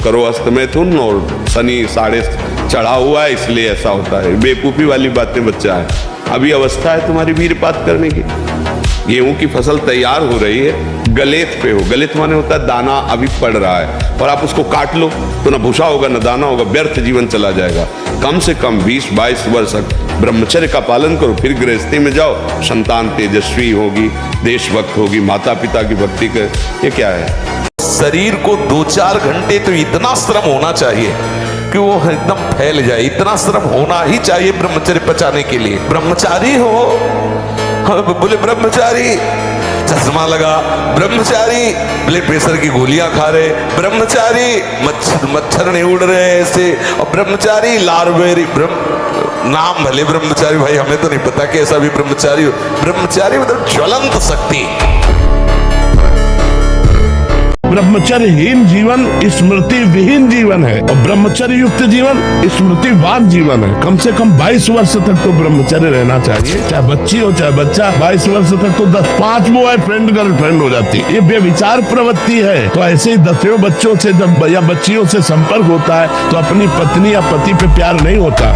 करो अस्त में तुम, और शनि साढ़े चढ़ा हुआ है इसलिए ऐसा होता है। बेवकूफ़ी वाली बातें बच्चा है, अभी अवस्था है तुम्हारी वीरपात करने की। गेहूं की फसल तैयार हो रही है, गलेत पे हो, गलेत माने होता है दाना अभी पड़ रहा है, और आप उसको काट लो तो ना भूसा होगा ना दाना होगा, व्यर्थ जीवन चला जाएगा। कम से कम 20-22 वर्ष ब्रह्मचर्य का पालन करो, फिर गृहस्थी में जाओ, संतान तेजस्वी होगी, देशभक्त होगी, माता पिता की भक्ति कर। ये क्या है? शरीर को 2-4 घंटे तो इतना श्रम होना चाहिए कि वो एकदम फैल जाए, इतना श्रम होना ही चाहिए ब्रह्मचर्य पचाने के लिए। ब्रह्मचारी हो, बोले ब्रह्मचारी चश्मा लगा, ब्रह्मचारी ब्लड प्रेशर की गोलियां खा रहे, ब्रह्मचारी मच्छर नहीं उड़ रहे ऐसे, और ब्रह्मचारी लारवेरी नाम भले ब्रह्मचारी, भाई हमें तो नहीं पता कि ऐसा भी ब्रह्मचारी हो। ब्रह्मचारी मतलब ज्वलंत शक्ति। ब्रह्मचर्यहीन जीवन स्मृति विहीन जीवन है, और ब्रह्मचर्य युक्त जीवन स्मृतिवान जीवन है। कम से कम 22 वर्ष तक तो ब्रह्मचर्य रहना चाहिए, चाहे बच्ची हो चाहे बच्चा। 22 वर्ष तक तो 10-5 बॉयफ्रेंड गर्लफ्रेंड हो जाती है, ये बेविचार प्रवृत्ति है। तो ऐसे ही 10 बच्चों से जब या बच्चियों से संपर्क होता है तो अपनी पत्नी या पति पे प्यार नहीं होता।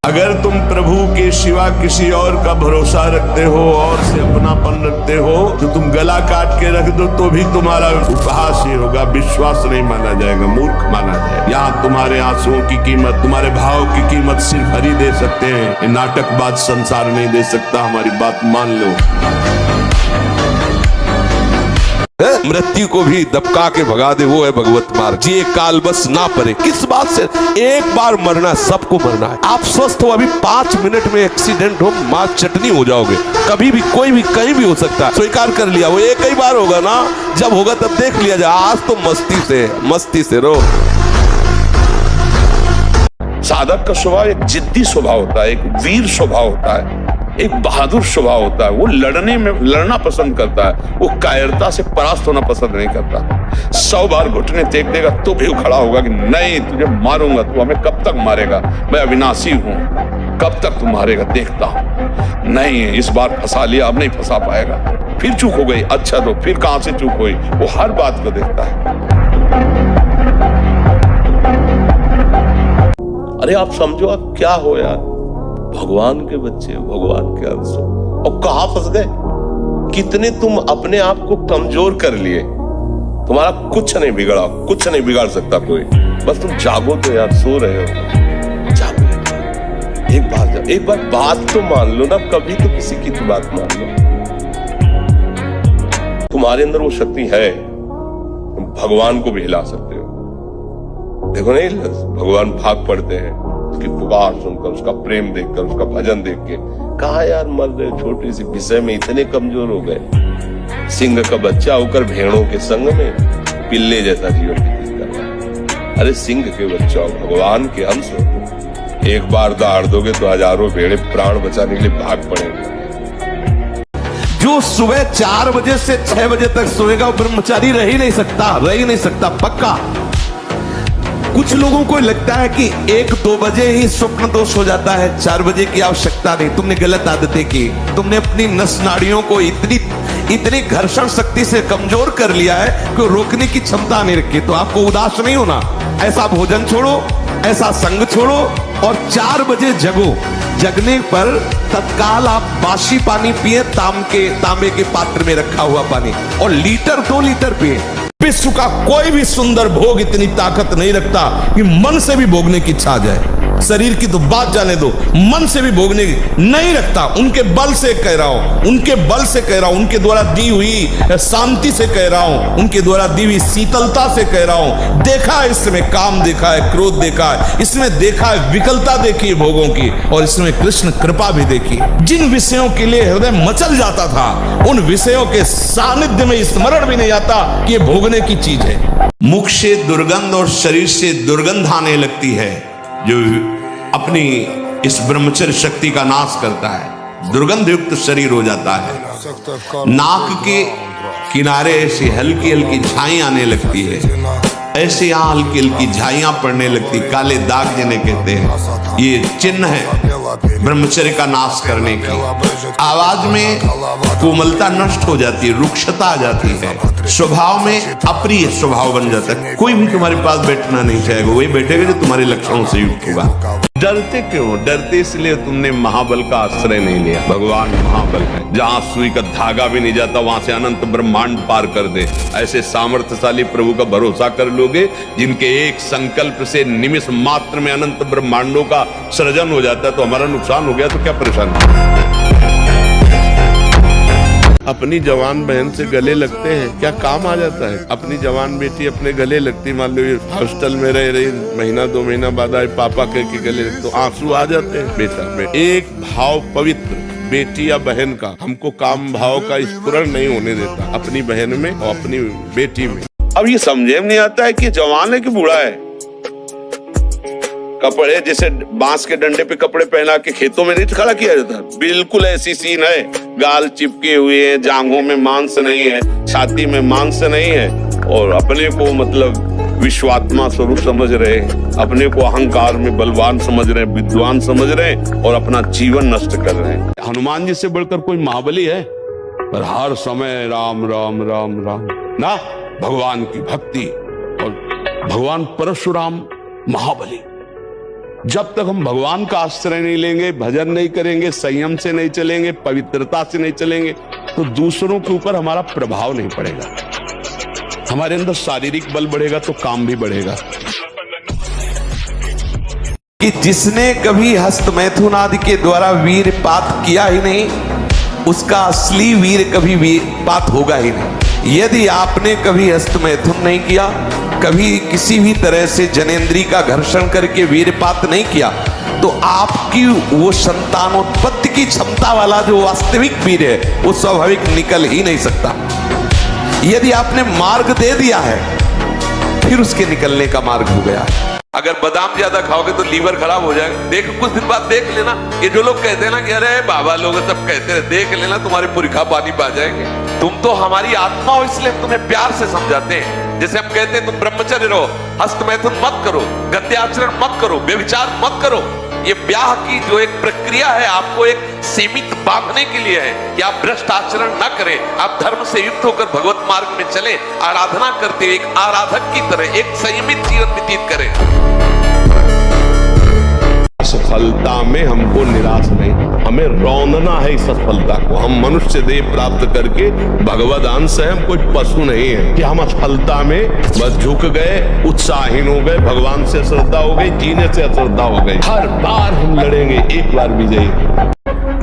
अगर तुम प्रभु के सिवा किसी और का भरोसा रखते हो और से अपनापन रखते हो तो तुम गला काट के रख दो तो भी तुम्हारा उपहास ही होगा, विश्वास नहीं माना जाएगा, मूर्ख माना जाएगा। यहाँ तुम्हारे आंसुओं की कीमत, तुम्हारे भाव की कीमत सिर्फ हरि दे सकते हैं, ये नाटकबाज संसार नहीं दे सकता। हमारी बात मान लो। मृत्यु को भी दबका के भगा दे वो है भगवत मार्ग। जी काल बस ना परे, किस बात से? एक बार मरना, सबको मरना है। आप स्वस्थ हो, अभी 5 मिनट में एक्सीडेंट हो, मां चटनी हो जाओगे। कभी भी कोई भी कहीं भी हो सकता है, स्वीकार कर लिया। वो एक ही बार होगा ना, जब होगा तब देख लिया जाए। आज तो मस्ती से रहो। साधक का स्वभाव एक जिद्दी स्वभाव होता है, एक वीर स्वभाव होता है, एक बहादुर स्वभाव होता है। वो लड़ना पसंद करता है, वो कायरता से परास्त होना पसंद नहीं करता। 100 बार घुटने टेक देगा तो भी खड़ा होगा कि नहीं, तुझे मारूंगा, तू हमें कब तक मारेगा, मैं अविनाशी हूं, कब तक तू मारेगा देखता हूं। नहीं, इस बार फंसा लिया, अब नहीं फंसा पाएगा। फिर चूक हो गई, अच्छा तो फिर कहां से चूक हुई, वो हर बात को देखता है। अरे आप समझो, आप क्या हो यार, भगवान के बच्चे, भगवान के अंश, और कहां फंस गए? कितने तुम अपने आप को कमजोर कर लिए। तुम्हारा कुछ नहीं बिगड़ा, कुछ नहीं बिगाड़ सकता कोई। बस तुम जागो तो यार, सो रहे हो, जागो। एक बार बात तो मान लो ना, कभी तो किसी की तो बात मान लो। तुम्हारे अंदर वो शक्ति है, तुम भगवान को भी हिला सकते हो। देखो नहीं, भगवान भाग पड़ते हैं उसकी पुकार सुनकर, उसका प्रेम देखकर, उसका भजन देख के। कहा यार मर रहे, छोटी सी विषय में इतने कमजोर हो गए। सिंह का बच्चा होकर भेड़ों के संग में पिल्ले जैसा जीवन व्यतीत कर रहा है। अरे सिंह के बच्चा हो, भगवान के अंश हो, एक बार दहाड़ दोगे तो हजारों भेड़े प्राण बचाने के लिए भाग पड़ेंगे। जो सुबह 4 बजे से 6 बजे तक सोएगा वो ब्रह्मचारी रह ही नहीं सकता, पक्का। कुछ लोगों को लगता है कि 1-2 बजे ही स्वप्न दोष हो जाता है, 4 बजे की आवश्यकता नहीं। तुमने गलत आदतें की, तुमने अपनी नस नाड़ियों को इतनी घर्षण शक्ति से कमजोर कर लिया है कि रोकने की क्षमता नहीं रखी। तो आपको उदास नहीं होना, ऐसा भोजन छोड़ो, ऐसा संग छोड़ो, और 4 बजे जगो। जगने पर तत्काल आप बासी पानी पिए, तांबे के पात्र में रखा हुआ पानी, और 1-2 लीटर पिए। विश्व का कोई भी सुंदर भोग इतनी ताकत नहीं रखता कि मन से भी भोगने की इच्छा आ जाए। शरीर की तो बात जाने दो, मन से भी भोगने की नहीं रखता। उनके बल से कह रहा हूं, उनके द्वारा दी हुई शांति से कह रहा हूं, उनके द्वारा दी हुई शीतलता से कह रहा हूं। देखा है इसमें काम, देखा है क्रोध, देखा है इसमें, देखा है विकलता देखी है भोगों की, और इसमें कृष्ण कृपा भी देखी। जिन विषयों के लिए हृदय मचल जाता था, उन विषयों के सानिध्य में स्मरण भी नहीं आता कि ये भोगने की चीज है। मुख से दुर्गंध और शरीर से दुर्गंध आने लगती है जो अपनी इस ब्रह्मचर्य शक्ति का नाश करता है। दुर्गंध युक्त शरीर हो जाता है। नाक के किनारे ऐसी हल्की हल्की झाई आने लगती है, ऐसे यहाँ हल्की हल्की झाइयां पड़ने लगती, काले दाग जिन्हें कहते हैं। ये चिन्ह है ब्रह्मचर्य का नाश करने की। आवाज में कोमलता नष्ट हो जाती है, रुक्षता आ जाती है, स्वभाव में अप्रिय स्वभाव बन जाता है। कोई भी तुम्हारे पास बैठना नहीं चाहेगा, वही बैठेगा जो तुम्हारे लक्षणों से युक्त होगा। डरते क्यों? डरते इसलिए तुमने महाबल का आश्रय नहीं लिया। भगवान महाबल है, जहां सुई का धागा भी नहीं जाता वहां से अनंत ब्रह्मांड पार कर दे। ऐसे सामर्थ्यशाली प्रभु का भरोसा कर लोगे, जिनके एक संकल्प से निमिष मात्र में अनंत ब्रह्मांडों का सृजन हो जाता है। तो हमारा नुकसान हो गया तो क्या परेशानी? अपनी जवान बहन से गले लगते हैं, क्या काम आ जाता है? अपनी जवान बेटी अपने गले लगती, मान लो हॉस्टल में रह रही, महीना 2 महीना बाद आए पापा कह के गले, तो आंसू आ जाते हैं। बेटा एक भाव पवित्र बेटी या बहन का हमको काम भाव का स्फुरण नहीं होने देता, अपनी बहन में और अपनी बेटी में। अब ये समझे में नहीं आता है कि जवान है कि बूढ़ा है। कपड़े जैसे बांस के डंडे पे कपड़े पहना के खेतों में नहीं खड़ा किया जाता, बिल्कुल ऐसी सीन है। गाल चिपके हुए हैं, जांघों में मांस नहीं है, छाती में मांस नहीं है, और अपने को मतलब विश्वात्मा स्वरूप समझ रहे, अपने को अहंकार में बलवान समझ रहे, विद्वान समझ रहे, और अपना जीवन नष्ट कर रहे हैं। हनुमान जी से बढ़कर कोई महाबली है? पर हर समय राम राम राम राम ना, भगवान की भक्ति। और भगवान परशुराम महाबली। जब तक हम भगवान का आश्रय नहीं लेंगे, भजन नहीं करेंगे, संयम से नहीं चलेंगे, पवित्रता से नहीं चलेंगे, तो दूसरों के ऊपर हमारा प्रभाव नहीं पड़ेगा। हमारे अंदर शारीरिक बल बढ़ेगा तो काम भी बढ़ेगा। कि जिसने कभी हस्तमैथुन आदि के द्वारा वीरपात किया ही नहीं, उसका असली वीर कभी वीरपात होगा ही नहीं। यदि आपने कभी हस्तमैथुन नहीं किया, कभी किसी भी तरह से जनेंद्री का घर्षण करके वीरपात नहीं किया, तो आपकी वो संतानोत्पत्ति की क्षमता वाला जो वास्तविक वीर है वो स्वाभाविक निकल ही नहीं सकता। यदि आपने मार्ग दे दिया है, फिर उसके निकलने का मार्ग हो गया। अगर बादाम ज्यादा खाओगे तो लीवर खराब हो जाएगा। देख, कुछ दिन बाद देख लेना, ये जो लोग कहते हैं ना कि अरे बाबा लोग सब कहते हैं, देख लेना तुम्हारे पुरखा पानी पा जाएंगे। तुम तो हमारी आत्मा हो, इसलिए हम तुम्हें प्यार से समझाते हैं। जैसे हम कहते हैं तुम ब्रह्मचर्य रहो, हस्तमैथुन मत करो, गद्याचरण मत करो, व्यभिचार मत करो। ये ब्याह की जो एक प्रक्रिया है, आपको एक सीमित बांधने के लिए है कि आप भ्रष्ट आचरण न करें, आप धर्म से युक्त होकर भगवत मार्ग में चले, आराधना करते एक आराधक की तरह एक संयमित जीवन व्यतीत करें। सफलता में हमको निराश नहीं, हमें रौंदना है इस सफलता को। हम मनुष्य देह प्राप्त करके भगवद अंश है, हम कोई पशु नहीं है कि हम असफलता में बस झुक गए, उत्साहीन हो गए, भगवान से श्रद्धा हो गई, जीने से अश्रद्धा हो गई। हर बार हम लड़ेंगे, एक बार विजयी।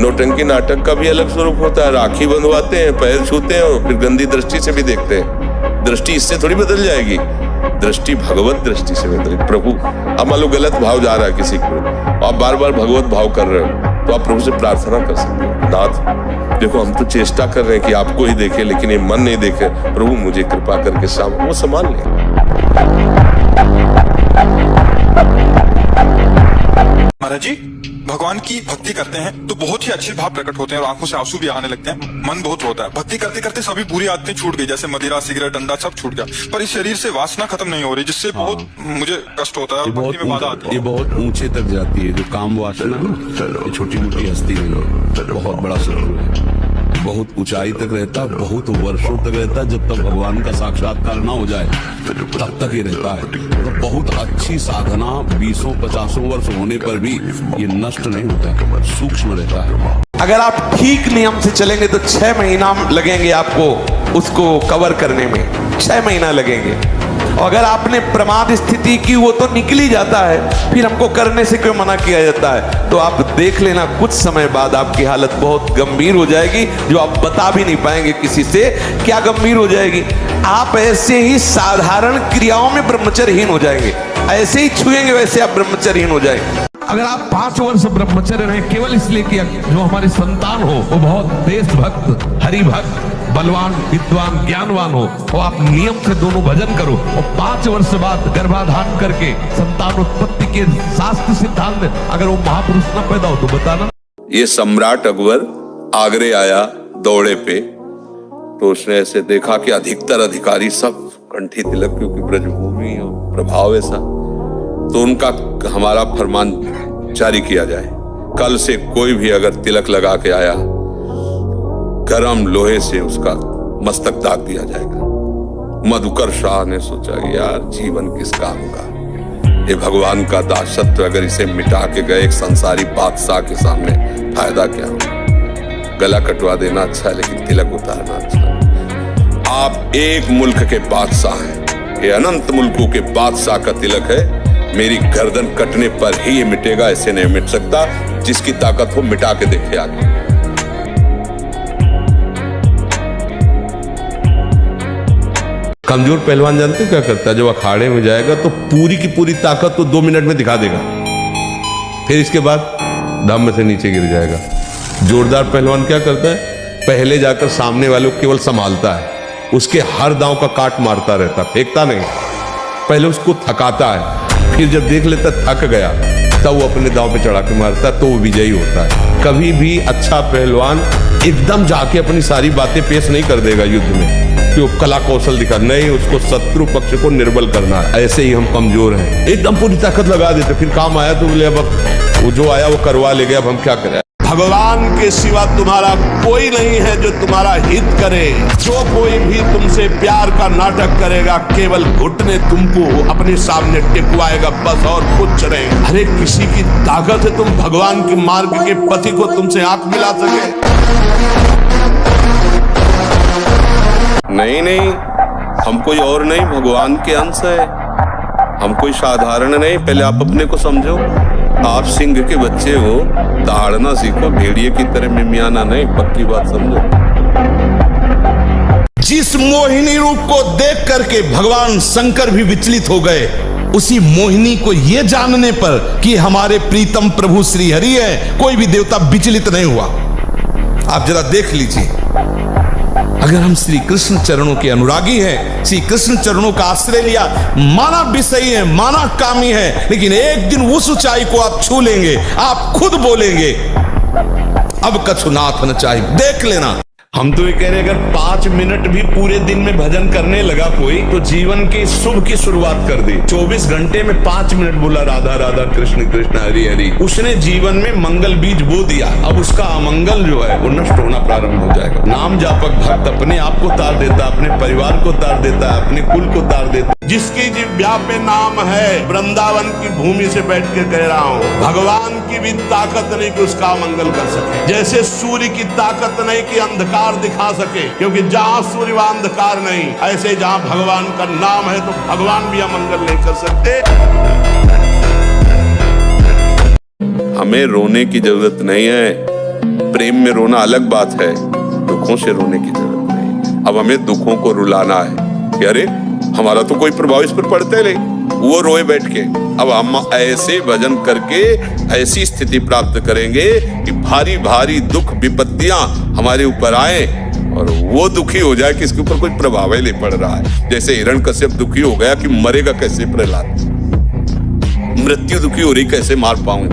नौटंकी नाटक का भी अलग स्वरूप होता है। राखी बंधवाते हैं, पैर छूते हैं और फिर गंदी दृष्टि से भी देखते हैं। दृष्टि इससे थोड़ी बदल जाएगी, दृष्टि भगवत दृष्टि से बदले। प्रभु, अब मान लो गलत भाव जा रहा है किसी को, आप बार बार भगवत भाव कर रहे हो, तो आप प्रभु से प्रार्थना कर सकते हो, नाथ देखो हम तो चेष्टा कर रहे हैं कि आपको ही देखें, लेकिन ये मन नहीं देखे, प्रभु मुझे कृपा करके वो संभाल ले। महाराज जी, भगवान की भक्ति करते हैं तो बहुत ही अच्छे भाव प्रकट होते हैं और आंखों से आंसू भी आने लगते हैं, मन बहुत रोता है। भक्ति करते करते सभी बुरी आदतें छूट गई, जैसे मदिरा, सिगरेट, डंडा सब छूट गया, पर इस शरीर से वासना खत्म नहीं हो रही, जिससे बहुत मुझे कष्ट होता है और भक्ति में बाधा आती है। ये बहुत ऊंचे तक जाती है जो काम वासना, छोटी मोटी हस्ती नहीं, बहुत बड़ा शत्रु है, बहुत ऊंचाई तक रहता है, बहुत वर्षों तक रहता है। जब तक भगवान का साक्षात्कार ना हो जाए तब तक ये रहता है। तो बहुत अच्छी साधना 20-50 वर्ष होने पर भी ये नष्ट नहीं होता, सूक्ष्म रहता है। अगर आप ठीक नियम से चलेंगे तो 6 महीना लगेंगे आपको उसको कवर करने में, 6 महीना लगेंगे। और अगर आपने प्रमाद स्थिति की, वो तो निकल ही जाता है, फिर हमको करने से क्यों मना किया जाता है? तो आप देख लेना, कुछ समय बाद आपकी हालत बहुत गंभीर हो जाएगी, जो आप बता भी नहीं पाएंगे किसी से। क्या गंभीर हो जाएगी? आप ऐसे ही साधारण क्रियाओं में ब्रह्मचर्यहीन हो जाएंगे, ऐसे ही छुएंगे वैसे आप ब्रह्मचर्यहीन हो जाएंगे। अगर आप 5 वर्ष ब्रह्मचर्य रहे केवल इसलिए कि जो हमारी संतान हो वो बहुत देशभक्त, हरिभक्त, बलवान, विद्वान, ज्ञानवान हो, और आप नियम से दोनों भजन करो, और 5 वर्ष बाद गर्भाधान करके संतान उत्पत्ति के शास्त्र सिद्धांत अगर वो महापुरुष न पैदा हो तो बताना। ये सम्राट अकबर आगरे आया दौड़े पे, तो उसने ऐसे देखा कि अधिकतर अधिकारी सब कंठी तिलक, क्योंकि ब्रजभूमि और प्रभाव ऐसा, तो उनका हमारा फरमान जारी किया जाए कल से कोई भी अगर तिलक लगा के आया, गरम लोहे से उसका मस्तक दाग दिया जाएगा। मधुकर शाह ने सोचा यार जीवन किस काम का, ये भगवान का दासत्व अगर इसे मिटा के गए एक संसारी बादशाह के सामने फायदा क्या हो। गला कटवा देना अच्छा है लेकिन तिलक उतारना अच्छा है। आप एक मुल्क के बादशाह हैं, ये अनंत मुल्कों के बादशाह का तिलक है। मेरी गर्दन कटने पर ही ये मिटेगा, ऐसे नहीं मिट सकता। जिसकी ताकत हो मिटा के देखे आगे। कमजोर पहलवान जानते हो क्या करता है? जब अखाड़े में जाएगा तो पूरी की पूरी ताकत तो 2 मिनट में दिखा देगा, फिर इसके बाद दम से नीचे गिर जाएगा। जोरदार पहलवान क्या करता है? पहले जाकर सामने वाले को केवल संभालता है, उसके हर दांव का काट मारता रहता, फेंकता नहीं। पहले उसको थकाता है, फिर जब देख लेता थक गया तब वो अपने दांव पे चढ़ा के मारता है, तो वो विजयी होता है। कभी भी अच्छा पहलवान एकदम जाके अपनी सारी बातें पेश नहीं कर देगा युद्ध में, तो कला कौशल दिखा नहीं, उसको शत्रु पक्ष को निर्बल करना है। ऐसे ही हम कमजोर हैं, एकदम पूरी ताकत लगा देते, फिर काम आया तो बोले अब वो जो आया वो करवा ले गया, अब हम क्या करें। भगवान के सिवा तुम्हारा कोई नहीं है जो तुम्हारा हित करे। जो कोई भी तुमसे प्यार का नाटक करेगा केवल घुटने तुमको अपने सामने टिकवाएगा, बस और कुछ नहीं। अरे किसी की ताकत है तुम भगवान के मार्ग के पति को तुमसे आंख मिला सके? नहीं, हम कोई और नहीं, भगवान के अंश है। हम कोई साधारण नहीं। पहले आप अपने को समझो। आप सिंह के बच्चे हो, दहाड़ना सीखो, भेड़िए की तरह मिमियाना नहीं। पक्की बात समझो। जिस मोहिनी रूप को देख करके भगवान शंकर भी विचलित हो गए, उसी मोहिनी को यह जानने पर कि हमारे प्रीतम प्रभु श्री हरि है, कोई भी देवता विचलित नहीं हुआ। आप जरा देख लीजिए, अगर हम श्री कृष्ण चरणों के अनुरागी हैं, श्री कृष्ण चरणों का आश्रय लिया, माना विषयी है, माना कामी है, लेकिन एक दिन उस ऊंचाई को आप छू लेंगे, आप खुद बोलेंगे अब कछुनाथ न चाहिए। देख लेना। हम तो ये कह रहे अगर 5 मिनट भी पूरे दिन में भजन करने लगा कोई, तो जीवन की शुभ की शुरुआत कर दी। 24 घंटे में 5 मिनट बोला राधा राधा कृष्ण कृष्ण हरि हरि, उसने जीवन में मंगल बीज बो दिया। अब उसका अमंगल जो है वो नष्ट होना प्रारंभ हो जाएगा। नाम जापक भक्त अपने आप को तार देता, अपने परिवार को तार देता, अपने कुल को तार देता। जिसकी जिह्वा पे नाम है, वृंदावन की भूमि से बैठ के कह रहा हूँ, भगवान की भी ताकत नहीं कि उसका मंगल कर सके। जैसे सूर्य की ताकत नहीं कि अंधकार दिखा सके, क्योंकि जहां सूर्य वहां अंधकार नहीं, ऐसे जहां भगवान का नाम है तो भगवान भी अमंगल नहीं कर सकते। हमें रोने की जरूरत नहीं है। प्रेम में रोना अलग बात है, दुखों से रोने की जरूरत नहीं। अब हमें दुखों को रुलाना है कि अरे हमारा तो कोई प्रभाव इस पर पड़ता ही नहीं, वो रोए बैठ के। अब हम ऐसे भजन करके ऐसी स्थिति प्राप्त करेंगे कि भारी भारी दुख विपत्तियां हमारे ऊपर आए और वो दुखी हो जाए कि इसके ऊपर कोई प्रभाव ही नहीं पड़ रहा है। जैसे हिरण्यकश्यप दुखी हो गया कि मरेगा कैसे प्रहलाद, मृत्यु दुखी हो रही कैसे मार पाऊं।